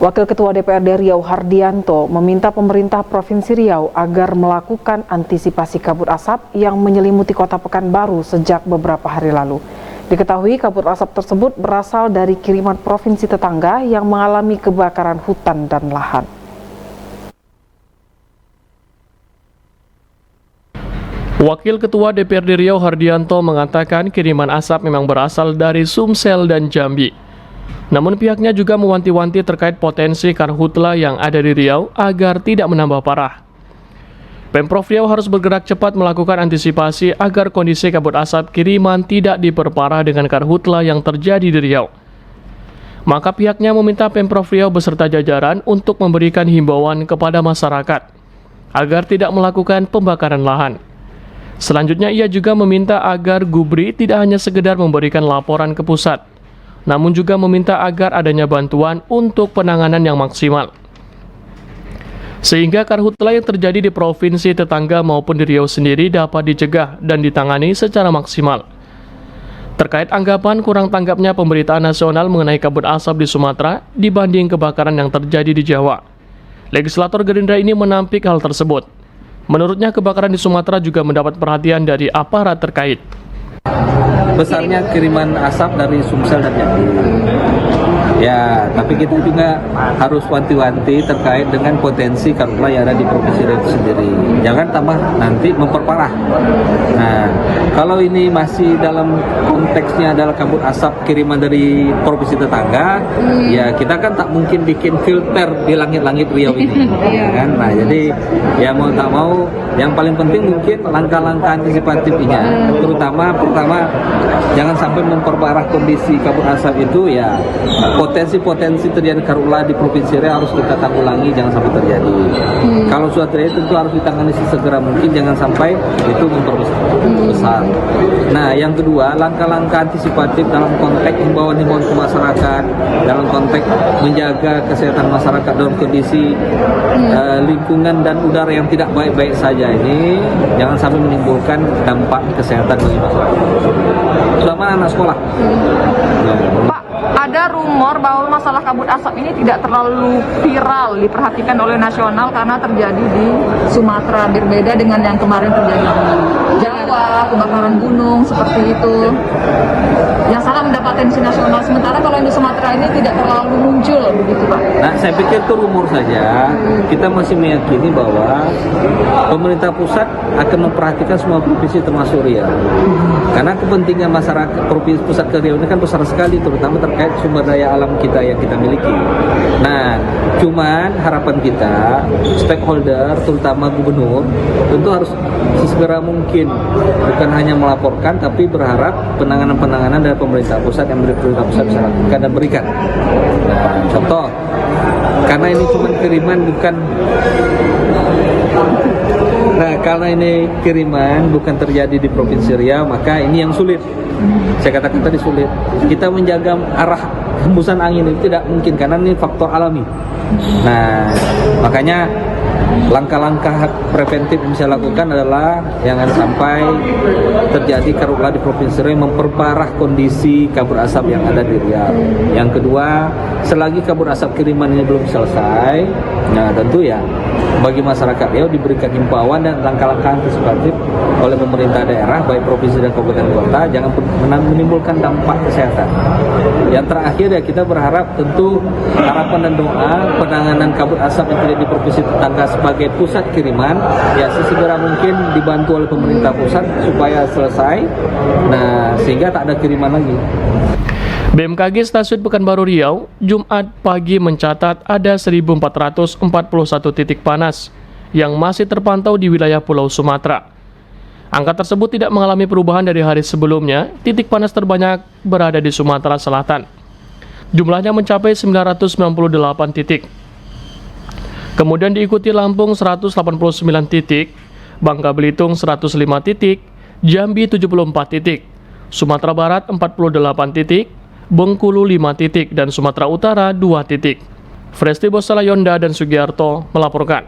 Wakil Ketua DPRD Riau Hardianto meminta pemerintah Provinsi Riau agar melakukan antisipasi kabut asap yang menyelimuti kota Pekanbaru sejak beberapa hari lalu. Diketahui kabut asap tersebut berasal dari kiriman provinsi tetangga yang mengalami kebakaran hutan dan lahan. Wakil Ketua DPRD Riau Hardianto mengatakan kiriman asap memang berasal dari Sumsel dan Jambi. Namun pihaknya juga mewanti-wanti terkait potensi karhutla yang ada di Riau agar tidak menambah parah. Pemprov Riau harus bergerak cepat melakukan antisipasi agar kondisi kabut asap kiriman tidak diperparah dengan karhutla yang terjadi di Riau. Maka pihaknya meminta Pemprov Riau beserta jajaran untuk memberikan himbauan kepada masyarakat agar tidak melakukan pembakaran lahan. Selanjutnya ia juga meminta agar Gubri tidak hanya sekedar memberikan laporan ke pusat, namun juga meminta agar adanya bantuan untuk penanganan yang maksimal. Sehingga karhutla yang terjadi di provinsi tetangga maupun di Riau sendiri dapat dicegah dan ditangani secara maksimal. Terkait anggapan kurang tanggapnya pemberitaan nasional mengenai kabut asap di Sumatera dibanding kebakaran yang terjadi di Jawa, legislator Gerindra ini menampik hal tersebut. Menurutnya kebakaran di Sumatera juga mendapat perhatian dari aparat terkait. Besarnya kiriman asap dari Sumsel dan Jambi. Ya, tapi kita juga harus wanti-wanti terkait dengan potensi karhutla yang ada di provinsi Riau sendiri. Jangan tambah nanti memperparah. Nah, kalau ini masih dalam konteksnya adalah kabut asap kiriman dari provinsi tetangga, ya kita kan tak mungkin bikin filter di langit-langit Riau ini, kan? Nah, jadi ya mau tak mau, yang paling penting mungkin langkah-langkah antisipatifnya, terutama pertama jangan sampai memperparah kondisi kabut asap itu ya. Potensi-potensi terjadi karhutla di Provinsi Riau harus kita tanggulangi, jangan sampai terjadi. Kalau sudah terjadi tentu harus ditangani sesegera mungkin, jangan sampai itu memperbesar. Nah, yang kedua, langkah-langkah antisipatif dalam konteks himbauan-himbauan ke masyarakat, dalam konteks menjaga kesehatan masyarakat dalam kondisi lingkungan dan udara yang tidak baik-baik saja ini, jangan sampai menimbulkan dampak kesehatan bagi masyarakat. Terutama anak sekolah. Pak, ada rumor bahwa masalah kabut asap ini tidak terlalu viral diperhatikan oleh nasional karena terjadi di Sumatera, berbeda dengan yang kemarin terjadi di Jawa, kebakaran gunung seperti itu. Yang salah mendapat atensi nasional, sementara kalau yang di Sumatera ini tidak terlalu muncul, begitu Pak. Nah, saya pikir itu rumor saja. Kita masih meyakini bahwa pemerintah pusat akan memperhatikan semua provinsi termasuk Riau. Karena kepentingan masyarakat provinsi pusat ke Riau ini kan besar sekali, terutama terkait sumber daya alam kita yang kita miliki. Nah, cuman harapan kita, stakeholder, terutama gubernur, tentu harus sesegera mungkin, bukan hanya melaporkan, tapi berharap penanganan-penanganan dari pemerintah pusat yang pemerintah pusat bisa lakukan dan berikan. Nah, contoh, karena ini cuma kiriman bukan terjadi di Provinsi Riau, maka ini yang sulit. Saya katakan tadi sulit. Kita menjaga arah hembusan angin itu tidak mungkin karena ini faktor alami. Nah, makanya langkah-langkah preventif yang bisa lakukan adalah jangan sampai terjadi karhutla di Provinsi Riau memperparah kondisi kabut asap yang ada di Riau. Yang kedua, selagi kabut asap kiriman ini belum selesai, nah tentu ya bagi masyarakat Riau diberikan himbauan dan langkah-langkah antisipatif oleh pemerintah daerah baik provinsi dan kabupaten kota, jangan menimbulkan dampak kesehatan. Yang terakhir ya kita berharap tentu harapan dan doa penanganan kabut asap yang terjadi di provinsi tetangga sebagai pusat kiriman ya sesegera mungkin dibantu oleh pemerintah pusat supaya selesai, nah sehingga tak ada kiriman lagi. BMKG Stasiun Pekanbaru Riau, Jumat pagi mencatat ada 1.441 titik panas yang masih terpantau di wilayah Pulau Sumatera. Angka tersebut tidak mengalami perubahan dari hari sebelumnya. Titik panas terbanyak berada di Sumatera Selatan. Jumlahnya mencapai 998 titik. Kemudian diikuti Lampung 189 titik, Bangka Belitung 105 titik, Jambi 74 titik, Sumatera Barat 48 titik, Bengkulu 5 titik, dan Sumatera Utara 2 titik. Fresti Bosalayonda dan Sugiarto melaporkan.